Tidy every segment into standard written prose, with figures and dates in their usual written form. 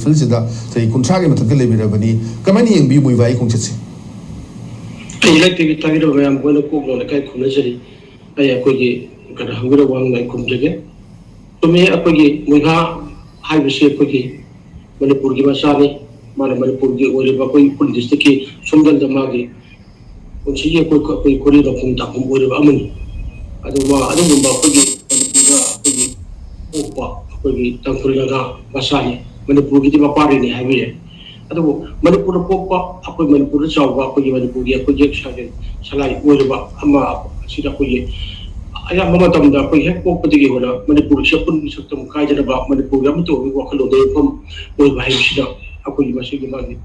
फिल्सिदा चही कुंथ्रागे मथक लेबिरबनी कमानी यंबी मुइवाई खोंचसे electric तागिरो ma'am कोन कोगलो ने kai खुनजरी ay akogi kada hangiro wang ngai kumjege to me akogi muha hai bise akogi manipur gi masani mana manipur gi ore ba koi pul district ki sundal dama gi unsi ye koi kori da kum ta kum ore ba amani adu ma akogi manipur akogi opa akogi tangkuri ga masani manipur gi ba pari ni hai bile adu manipur popa akoi manipur chawba akogi manipur gi akogi salai ore ba ama sida akogi aya mama tamda koi hek popati gi hola manipur shapun saktam kai jana ba manipur gam to wa khalo de kom oi ba hi sida akogi ba sigi ma gi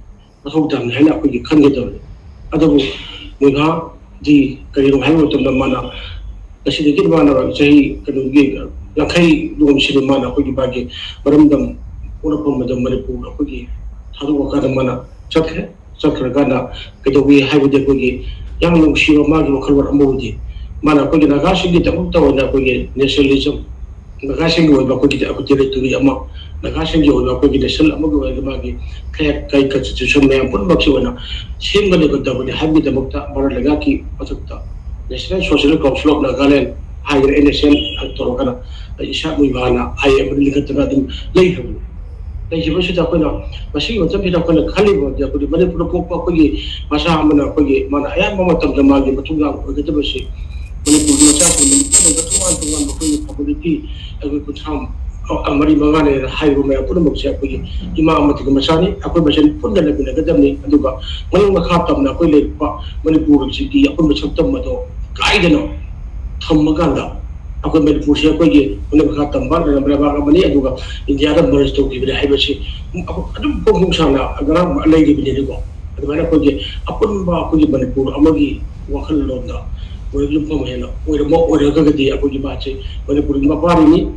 asau tam hena akogi khan ge daw adu muga di kari ro hayo tamda mana asida gi ba na sahi kanu gi lakai dum sidi mana akogi ba gi baramdam ora pom madam manipur akogi thadu wa ka mana chakre gana kedo wi hayo de akogi yang long shiwa ma gi wa khalwar amodi mana ko gina gashi gi tamu taw na ko gi nationalism gashi gi wa ko gi ko territory ama gashi gi wa ko gi national ama gi ma gi kai constitution me pun bakshi wana sim gale ko da ko habbi da mukta bar laga ki patakta national social council of nagaland higher nation toro kana isha mu bana ai am ligat na dum lei habu dai jibo shi da ko na bashi wa tabi da ko na khali bo da ko bale pura ko ko gi masa amana ko gi mana aya mama tam da ma gi patunga ko ga da bashi manipur ma cha ko manipur da tuan ko community agoi ko tham amari mangane hai ro me pun mo cha ko ima amati ko masani akoi basen pun da lagu ga dam ni aduga mai ma kha tam na ko le pa manipur ji ki akoi ma cham tam ma do kai da no tham ma ga da akoi manipur se ko gi ne kha tam ba na ba ga mani aduga india da merge to ki hai ba si adu ko mo sa na agara lai gi bi ne ko adu ba ko gi apun ba ko gi manipur amagi wakhal lo da oi lu pom hena oi mo oi ga ga di akogi ba che manipur ma pari ni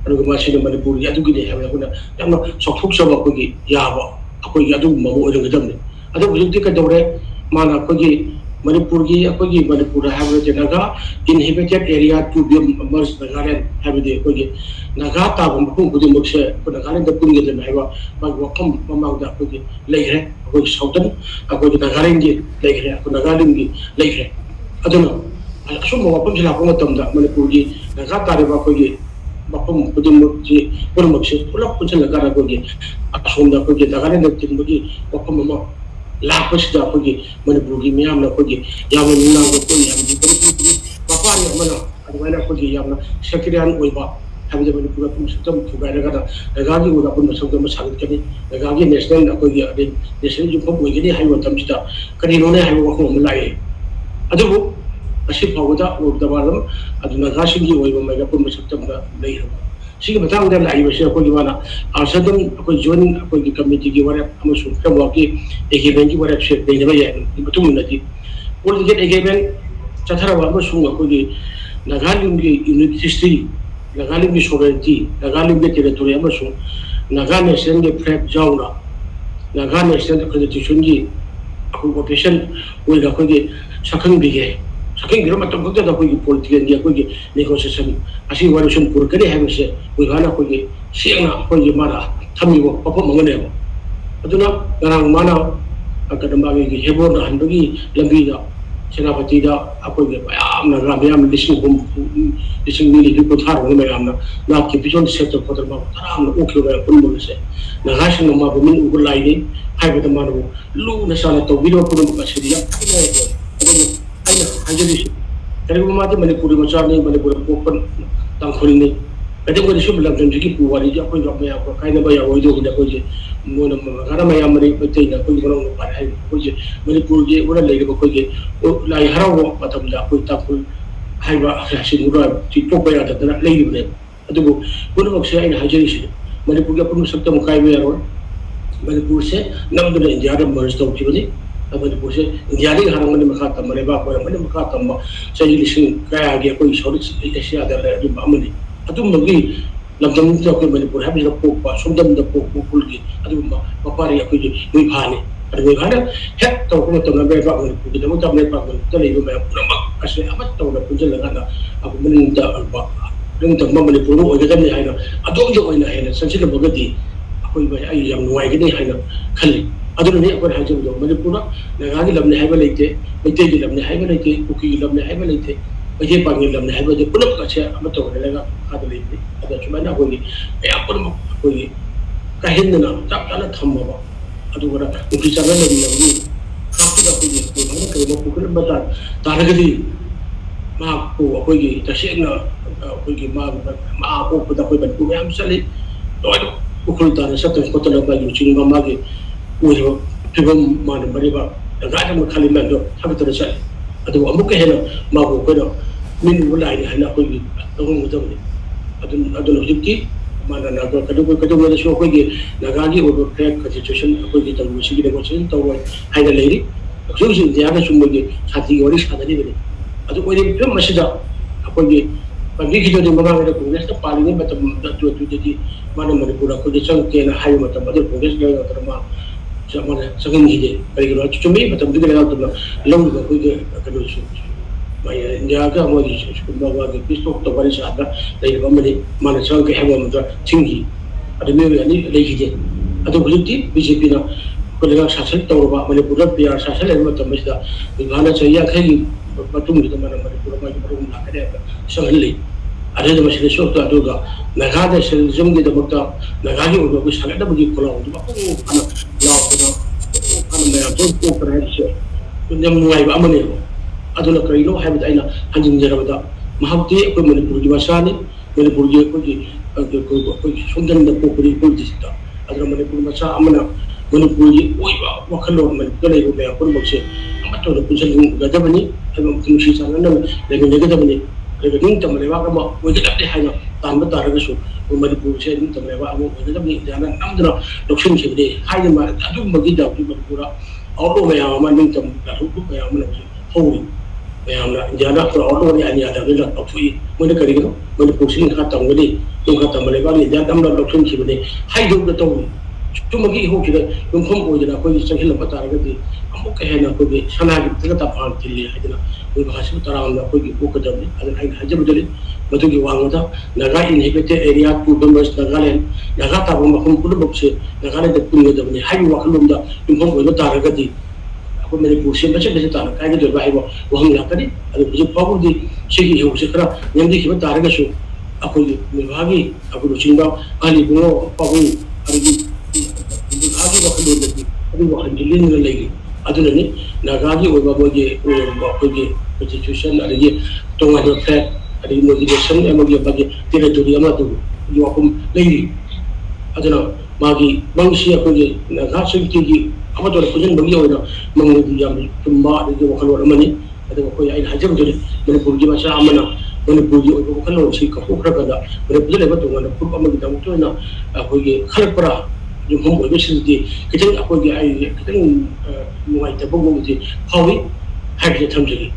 adu ma shi manipur ya du gi de ha ko na yamna sokhuk sa ba ko gi ya ba akogi adu ma mo oi ga dam ni adu bu ti ka dore mana ko gi manipur gi akogi manipur ha ba je naga inhabited area to be merged nagaland ha bi de ko gi naga ta ba ko bu de mo she ko nagaland da pun ge de na ba ba ko kam ma da ko gi lai re ko sautan akogi nagaland gi lai re ko nagaland gi lai re aduna asum mo pam jila ko tam da manipur gi naga ta re ba ko gi bapam pudin mo ji pur mo se pula pun se naga ko gi asum da ko gi nagaland da tin mo gi bapam mo la ko shi da ko gi manipur gi miyam na ko gi yam na ko ko yam ji papa ni mana adwana ko gi yam na sekrian oi ba habi da manipur pun system thu ga daga da naga gi ura pun so ga ma sagit kani naga gi national ko gi ade national ju ko gi ni hai wa tam sta kani no ne hai wa ko mo lai adubu ashi pawda urda balam aduna gashi gi oi ba mega pun masaktam da lai ro sigi batang da lai basi ko gi wana asadum ko join ko gi committee gi wara amasu kam wa ki egeben gi wara she dei ba ya batum nati ul gi egeben chathara wa amasu ko gi nagalim gi unity history nagalim gi sovereignty nagalim gi territory amasu nagalim sen gi flag jauna nagalim sen constitution gi ko operation oi ga ko gi sakang bi ge saking giro matam ko da ko gi political dia ko gi negotiation asi warusun pur kare ha se oi gana ko gi siang ko gi mara thami bo papa mangane bo aduna garang mana akadam ba gi hebor na handu gi lambi da senapati da ako gi bayam na rabiyam lising mili ko thar ho me amna na ki bison set ko da ba taram na okay ba kun mo se na gashin ma bo min ugul lai ni hai ba da manu lu na sala to biro ko mo ka siria anjali kare ko ma de manipur ma cha ni manipur ko pan tang kholi ni kade ko sum lam jam ji pu wari ja ko ga ma ya ko kai na ba ya wo do ko je mo na ma gara ma ya mari ko te na ko ko no pa hai ko je manipur ge ora lai ko ge o lai harawo patam da ko ta ko hai ba shi mura ti to ba ya da na lai ni adu ko no se ai na hajari shi manipur ge pun sakta mo kai me ya ro manipur se nam da india da merge to ki ni manipur se india ri harang ni makha tam mare ba ko mane makha tam ma sai lising kaya ge ko south asia da la di amani adu mo gi lam dam to ko manipur ha bi ko pa sundam da ko kul gi adu ma papari ko ji ni phani adu ga na het to ko to na be ba ko ji da mo tam ne pa ko to le ma na ase amat to na punjal la na aku men da ba dum tam ma manipur o ga ne ha na adu jo ina ha na sanchi le bogati ꯑꯩꯈꯣꯏ ꯑꯩ ꯌꯥꯝ ꯅꯨꯡꯉꯥꯏꯒꯅꯤ ꯍꯥꯏꯅ ꯈꯜꯂꯤ ꯑꯗꯨꯅꯅꯤ ꯑꯩꯈꯣꯏꯅ ꯍꯥꯏꯖꯕꯗꯣ ꯃꯅꯤꯄꯨꯔꯗ ꯅꯥꯒꯥꯒꯤ ꯂꯝꯅꯤ ꯍꯥꯏꯕ ꯂꯩꯇꯦ ꯃꯩꯇꯩꯒꯤ ꯂꯝꯅꯤ ꯍꯥꯏꯕ ꯂꯩꯇꯦ ꯀꯨꯀꯤꯒꯤ ꯂꯝꯅꯤ ꯍꯥꯏꯕ ꯂꯩꯇꯦ ꯃꯩꯇꯩ ꯄꯥꯡꯒꯤ ꯂꯝꯅꯤ ꯍꯥꯏꯕꯗꯤ ꯄꯨꯝꯅꯃꯛ ꯑꯁꯦ ꯑꯃꯠꯇ ꯑꯣꯏꯔꯒ ꯃꯈꯥꯗ ꯂꯩꯕꯅꯤ ꯑꯗ ꯁꯨꯃꯥꯏꯅ ꯑꯩꯈꯣꯏꯒꯤ ꯃꯌꯥꯝ ꯄꯨꯝꯅꯃꯛ ꯑꯩꯈꯣꯏꯒꯤ ꯀꯥꯏꯍꯟꯗꯅ ꯆꯞ ꯆꯥꯅ ꯊꯝꯃꯕ ꯑꯗꯨꯒ ꯅꯨꯡꯁꯤ ꯆꯥꯟꯅ ꯂꯩꯃꯤꯟꯅꯕꯒꯤ ꯍꯥꯞꯄꯗ ꯑꯩꯈꯣꯏꯒꯤ ꯃꯣꯏꯕꯥꯅ ꯀꯔꯤꯒꯨꯝꯕ ꯄꯨꯈꯠꯂꯝꯕ ꯇꯥꯔꯒꯗꯤ ꯃꯍꯥꯛꯄꯨ ꯑꯩꯈꯣꯏꯒꯤ ꯇꯁꯦꯡꯅ ꯑꯩꯈꯣꯏꯒꯤ ꯃꯥ ꯄꯣꯛꯄꯗ ꯑꯩꯈꯣꯏ ꯃꯅꯤꯄꯨꯔ ꯃꯌꯥꯝ ꯆꯠꯂꯤ ꯂꯣꯏꯅ ꯎꯈ꯭ꯔꯨꯜ ꯇꯥꯅ ꯆꯠꯇꯅ ꯈꯣꯠꯇꯅ ꯃꯥꯒꯤ ꯂꯨꯆꯤꯡꯕ ꯃꯥꯒꯤ ꯑꯣꯏꯔꯤꯕ ꯐꯤꯕꯝ ꯃꯥꯅ ꯃꯔꯤꯕ ꯂꯒꯥꯏꯗ ꯈꯜꯂꯤ ꯃꯌꯥꯝꯗꯣ ꯊꯥꯒꯠꯇꯅ ꯆꯠꯂꯤ ꯑꯗꯨꯕꯨ ꯑꯃꯨꯛꯀ ꯍꯦꯟꯅ ꯃꯥꯕꯨ ꯑꯩꯈꯣꯏꯅ ꯃꯤꯅꯨꯕ ꯂꯥꯏꯅꯤ ꯍꯥꯏꯅ ꯑꯩꯈꯣꯏꯒꯤ ꯂꯧꯍꯟꯒꯗꯕꯅꯤ ꯑꯗꯨꯅ ꯍꯧꯖꯤꯛꯇꯤ ꯃꯥꯅ ꯀꯩꯗꯧꯉꯩꯗꯁꯨ ꯑꯩꯈꯣꯏꯒꯤ ꯅꯥꯒꯥꯒꯤ ꯑꯣꯏꯕ ꯐ꯭ꯂꯦꯛ ꯀꯟꯁꯇꯤꯇ꯭ꯌꯨꯁꯟ ꯑꯩꯈꯣꯏꯒꯤ ꯇꯧꯕꯁꯤꯒꯤ ꯅꯦꯒꯣꯁꯤꯌꯦꯁꯟ ꯇꯧꯔꯣꯏ ꯍꯥꯏꯅ ꯂꯩꯔꯤ ꯍꯧꯖꯤꯛ ꯍꯧꯖꯤꯛ ꯏꯟꯗꯤꯌꯥꯗꯁꯨ ꯃꯣꯏꯒꯤ ꯁꯥꯟꯇꯤꯒꯤ ꯋꯥꯔꯤ ꯁꯥꯟꯅꯔꯤꯕꯅꯤ ꯑꯗꯨ ꯑꯣꯏꯔꯤꯕ ꯐꯤꯕꯝ ꯑꯁꯤꯗ ꯑꯩꯈꯣꯏꯒꯤ ꯄꯥꯝꯕꯤꯈꯤꯗꯨꯅꯤ ꯃꯃꯥꯡꯗ ꯀꯣꯡꯒ꯭ꯔꯦꯁꯅ ꯄꯥꯜꯂꯤꯉꯩ ꯃꯇꯝꯗ ꯑꯗꯨꯗꯗꯤ ꯃꯥꯅ ꯃꯅꯤꯄꯨꯔꯗ ꯑꯩꯈꯣꯏꯒꯤ ꯆꯪꯉꯛꯀꯦꯅ ꯍꯥꯏꯕ ꯃꯇꯝ ꯑꯗꯨ ꯀꯣꯡꯒ꯭ꯔꯦꯁ ꯂꯩꯉꯥꯛꯇꯅ ꯃꯥ ꯆꯪꯍꯟꯈꯤꯗꯦ ꯀꯔꯤꯒꯤꯅꯣ ꯆꯨꯝꯃꯤ ꯃꯇꯝꯗꯨꯒꯤ ꯂꯩꯉꯥꯛꯇꯨꯅ ꯂꯧꯔꯤꯕ ꯑꯩꯈꯣꯏꯒꯤ ꯀꯩꯅꯣꯁꯨ ꯏꯟꯗꯤꯌꯥꯒ ꯃꯣꯏꯒꯤ ꯁꯤꯒꯨꯝꯕ ꯃꯥꯒꯤ ꯄꯤꯁ ꯇꯣꯛꯇ ꯋꯥꯔꯤ ꯁꯥꯗꯅ ꯂꯩꯔꯤꯕ ꯑꯃꯅꯤ ꯃꯥꯅ ꯆꯪꯉꯛꯀꯦ ꯍꯥꯏꯕ ꯑꯃꯗ ꯊꯤꯡꯈꯤ ꯑꯗꯨ ꯃꯤꯑꯣꯏ ꯑꯅꯤ ꯂꯩꯈꯤꯗꯦ ꯑꯗꯨ ꯍꯧꯖꯤꯛꯇꯤ ꯕꯤꯖꯦꯄꯤꯅ ꯑꯩꯈꯣꯏ ꯂꯩꯉꯥꯛ ꯁꯥꯁꯟ ꯇꯧꯔꯕ ꯃꯅꯤꯄꯨꯔꯗ ꯄꯤ ꯑꯥꯔ ꯁꯥꯁꯟ ꯂꯩꯕ ꯃꯇꯝ ꯑꯁꯤꯗ ꯃꯤꯒꯥꯅ ꯆꯍꯤ 50ꯒꯤ ꯃꯇꯨꯡꯁꯤꯗ ꯃꯥꯅ ꯃꯅꯤꯄꯨꯔꯗ ꯃꯥꯒꯤ ꯃꯔꯨꯝ ꯂꯥꯛꯀꯅꯤ ꯍꯥꯏꯕ ꯆꯪꯍꯜꯂꯤ ꯑꯗꯨꯅ ꯃꯁꯤꯗꯁꯨ ꯑꯗꯨꯒ ꯅꯥꯒꯥꯗ ꯁꯦꯂꯤꯖꯝꯒꯤꯗꯃꯛꯇ ꯅꯥꯒꯥꯒꯤ ꯑꯣꯏꯕ ꯑꯩꯈꯣꯏ ꯁꯥꯒꯠꯅꯕꯒꯤ ꯈꯣꯜꯂꯥꯎꯗꯨ ꯃꯄꯨꯡ ꯐꯥꯅ ꯂꯥꯎꯗꯅ ꯃꯄꯨꯡ ꯐꯥꯅ ꯃꯌꯥꯝꯁꯨ ꯄꯣꯛꯇꯅ ꯍꯥꯏꯕꯁꯦ ꯌꯥꯝ ꯅꯨꯡꯉꯥꯏꯕ ꯑꯃꯅꯦꯕ ꯑꯗꯨꯅ ꯀꯔꯤꯅꯣ ꯍꯥꯏꯕꯗ ꯑꯩꯅ ꯍꯟꯖꯤꯟꯖꯔꯕꯗ ꯃꯍꯥꯛꯇꯤ ꯑꯩꯈꯣꯏ ꯃꯅꯤꯄꯨꯔꯒꯤ ꯃꯆꯥꯅꯤ ꯃꯅꯤꯄꯨꯔꯒꯤ ꯑꯩꯈꯣꯏꯒꯤ ꯁꯣꯝꯗꯅꯗ ꯄꯣꯛꯄꯅꯤ ꯑꯩꯈꯣꯏ ꯗꯤꯁꯇ꯭ꯔꯤꯛꯇ ꯑꯗꯨꯅ ꯃꯅꯤꯄꯨꯔ ꯃꯆꯥ ꯑꯃꯅ ꯃꯅꯤꯄꯨꯔꯒꯤ ꯑꯣꯏꯕ ꯋꯥꯈꯜꯂꯣꯟ ꯃꯅꯤꯄꯨꯔꯗ ꯂꯩꯕ ꯃꯌꯥꯝ ꯄꯨꯝꯅꯃꯛꯁꯦ ꯑꯃꯠꯇ ꯑꯣꯏꯅ ꯄꯨꯟꯁꯤꯟꯒꯗꯕꯅꯤ ꯅꯨꯡꯁꯤ ꯆꯥꯟꯅꯅ ꯂꯩꯃꯤꯟꯅꯒꯗꯕꯅꯤ ꯑꯗꯨꯒ ꯅꯤꯡꯇꯝꯕ ꯂꯩꯕꯥꯛ ꯑꯃ ꯑꯣꯏꯒꯗꯕꯅꯤ ꯍꯥꯏꯅ ꯇꯥꯟꯕ ꯇꯥꯔꯒꯁꯨ ꯃꯅꯤꯄꯨꯔꯁꯦ ꯅꯤꯡꯇꯝꯕ ꯂꯩꯕꯥꯛ ꯑꯃ ꯑꯣꯏꯒꯗꯕꯅꯤ ꯏꯟꯗꯤꯌꯥꯅ ꯅꯝꯗꯨꯅ ꯂꯧꯁꯤꯟꯈꯤꯕꯅꯤ ꯍꯥꯏꯅ ꯑꯗꯨꯒꯨꯝꯕꯒꯤꯗ ꯍꯧꯖꯤꯛ ꯃꯅꯤꯄꯨꯔꯗ ꯑꯥꯎꯠꯂꯣ ꯃꯌꯥꯝ ꯑꯃ ꯅꯤꯡꯇꯝ ꯂꯥꯟꯊꯣꯛꯄ ꯃꯌꯥꯝ ꯑꯃꯅ ꯍꯧꯖꯤꯛ ꯍꯧꯔꯤ ꯃꯌꯥꯝꯅ ꯏꯟꯗꯤꯌꯥꯅ ꯑꯥꯎꯠꯂꯣꯅꯤ ꯑꯅꯤ ꯌꯥꯗꯕꯅꯤꯅ ꯂꯧꯊꯣꯛꯏ ꯃꯣꯏꯅ ꯀꯔꯤꯒꯤꯅꯣ ꯃꯅꯤꯄꯨꯔꯁꯤ ꯈꯔ ꯇꯝꯒꯅꯤ ꯈꯔ ꯇꯝꯕ ꯂꯩꯕꯥꯛꯅꯤ ꯏꯟꯗꯤꯌꯥ ꯅꯝꯅ ꯂꯧꯁꯤꯟꯈꯤꯕꯅꯤ ꯍꯥꯏꯗꯧꯅ ꯇꯧꯔꯤ ꯆꯨꯝꯃꯒꯤ ꯏꯍꯧꯁꯤꯗ ꯌꯨꯝꯐꯝ ꯑꯣꯏꯗꯅ ꯑꯩꯈꯣꯏꯒꯤ ꯆꯪꯁꯤꯜꯂꯛꯄ ꯇꯥꯔꯒꯗꯤ ꯑꯃꯨꯛꯀ ꯍꯦꯟꯅ ꯑꯩꯈꯣꯏꯒꯤ ꯁꯅꯥꯒꯤ ꯇꯒ ꯇꯥꯐꯥꯟ ꯊꯤꯜꯂꯤ ꯍꯥꯏꯗꯅ ꯃꯣꯏ ꯃꯍꯥꯛꯁꯤꯕꯨ ꯇꯔꯥꯝꯅ ꯑꯩꯈꯣꯏꯒꯤ ꯄꯣꯛꯀꯗꯕꯅꯤ ꯑꯗꯨꯅ ꯑꯩꯅ ꯍꯥꯏꯖꯕꯗꯨꯅꯤ ꯃꯗꯨꯒꯤ ꯋꯥꯡꯃꯗ Naga inhabited area to members ꯅꯥꯒꯥꯂꯦꯟ ꯅꯥꯒꯥ ꯇꯥꯕ ꯃꯐꯝ ꯄꯨꯝꯅꯃꯛꯁꯦ ꯅꯥꯒꯥꯂꯦꯟꯗ ꯄꯨꯟꯒꯗꯕꯅꯤ ꯍꯥꯏꯕ ꯋꯥꯈꯜꯂꯣꯟꯗ ꯌꯨꯝꯐꯝ ꯑꯣꯏꯕ ꯇꯥꯔꯒꯗꯤ ꯑꯩꯈꯣꯏ ꯃꯅꯤꯄꯨꯔꯁꯦ ꯃꯆꯦꯠ ꯇꯥꯅ ꯀꯥꯏꯒꯗꯣꯏꯕ ꯍꯥꯏꯕ ꯋꯥꯍꯪ ꯂꯥꯛꯀꯅꯤ ꯑꯗꯨ ꯍꯧꯖꯤꯛ ꯐꯥꯎꯕꯗꯤ ꯁꯤꯒꯤ ꯏꯍꯧꯁꯦ ꯈꯔ ꯅꯦꯝꯊꯈꯤꯕ ꯇꯥꯔꯒꯁꯨ ꯑꯩꯈꯣꯏꯒꯤ ꯃꯤꯒꯥꯒꯤ ꯑꯩꯈꯣꯏ ꯂꯨꯆꯤꯡꯕ ꯑꯍꯜ ꯏꯕꯨꯡꯉꯣ ꯄꯥꯕꯨꯡ ꯑꯗꯒꯤ ꯃꯤꯒꯥꯒꯤ ꯋꯥꯈꯜꯂꯣꯟꯗꯗꯤ ꯑꯗꯨꯒꯤ ꯋꯥꯈꯜꯁꯤ ꯂꯤꯡꯉꯒ ꯂꯩꯔꯤ ꯑꯗꯨꯅꯅꯤ ꯅꯥꯒꯥꯒꯤ ꯑꯣꯏꯕ ꯃꯣꯏꯒꯤ ꯑꯩꯈꯣꯏꯒꯤ ꯀꯟꯁꯇꯤꯇ꯭ꯌꯨꯁꯟ ꯑꯗꯒꯤ ꯇꯣꯉꯥꯟꯕ ꯐ꯭ꯂꯦꯛ ꯑꯗꯒꯤ ꯃꯣꯏꯒꯤ ꯅꯦꯁꯟ ꯑꯃꯒꯤ ꯃꯥꯒꯤ ꯇꯦꯔꯤꯇꯣꯔꯤ ꯑꯃꯗꯨꯒꯤ ꯋꯥꯐꯝ ꯂꯩꯔꯤ ꯑꯗꯨꯅ ꯃꯥꯒꯤ ꯃꯪꯁꯤ ꯑꯩꯈꯣꯏꯒꯤ ꯅꯥꯒꯥ ꯁꯦꯛꯇꯤꯒꯤ ꯑꯃꯠꯇ ꯄꯨꯟꯁꯤꯟꯕꯒꯤ ꯑꯣꯏꯅ ꯃꯪꯗꯤ ꯌꯥꯝ ꯆꯨꯝꯕ ꯑꯗꯒꯤ ꯋꯥꯈꯜꯂꯣꯟ ꯑꯃꯅꯤ ꯑꯗꯨꯒ ꯑꯩꯈꯣꯏ ꯑꯩꯅ ꯍꯥꯏꯖꯕꯗꯨꯅꯤ ꯃꯅꯤꯄꯨꯔꯒꯤ ꯃꯆꯥ ꯑꯃꯅ ꯃꯅꯤꯄꯨꯔꯒꯤ ꯑꯣꯏꯕ ꯋꯥꯈꯜꯂꯣꯟꯁꯤ ꯀꯥꯎꯊꯣꯛꯈ꯭ꯔꯒꯗ ꯃꯅꯤꯄꯨꯔꯗ ꯂꯩꯕ ꯇꯣꯉꯥꯟꯕ ꯐꯨꯔꯨꯞ ꯑꯃꯒꯤꯗꯃꯛꯇ ꯑꯣꯏꯅ ꯑꯩꯈꯣꯏꯒꯤ ꯈꯜꯂꯛꯄ꯭ꯔꯥ ꯌꯨꯝꯐꯝ ꯑꯣꯏꯕꯁꯤꯡꯗꯤ ꯈꯤꯇꯪ ꯑꯩꯈꯣꯏꯒꯤ ꯑꯩ ꯈꯤꯇꯪ ꯅꯨꯡꯉꯥꯏꯇꯕꯒꯨꯝꯕꯗꯤ ꯐꯥꯎꯏ ꯍꯥꯏꯕꯁꯦ ꯊꯝꯖꯒꯦ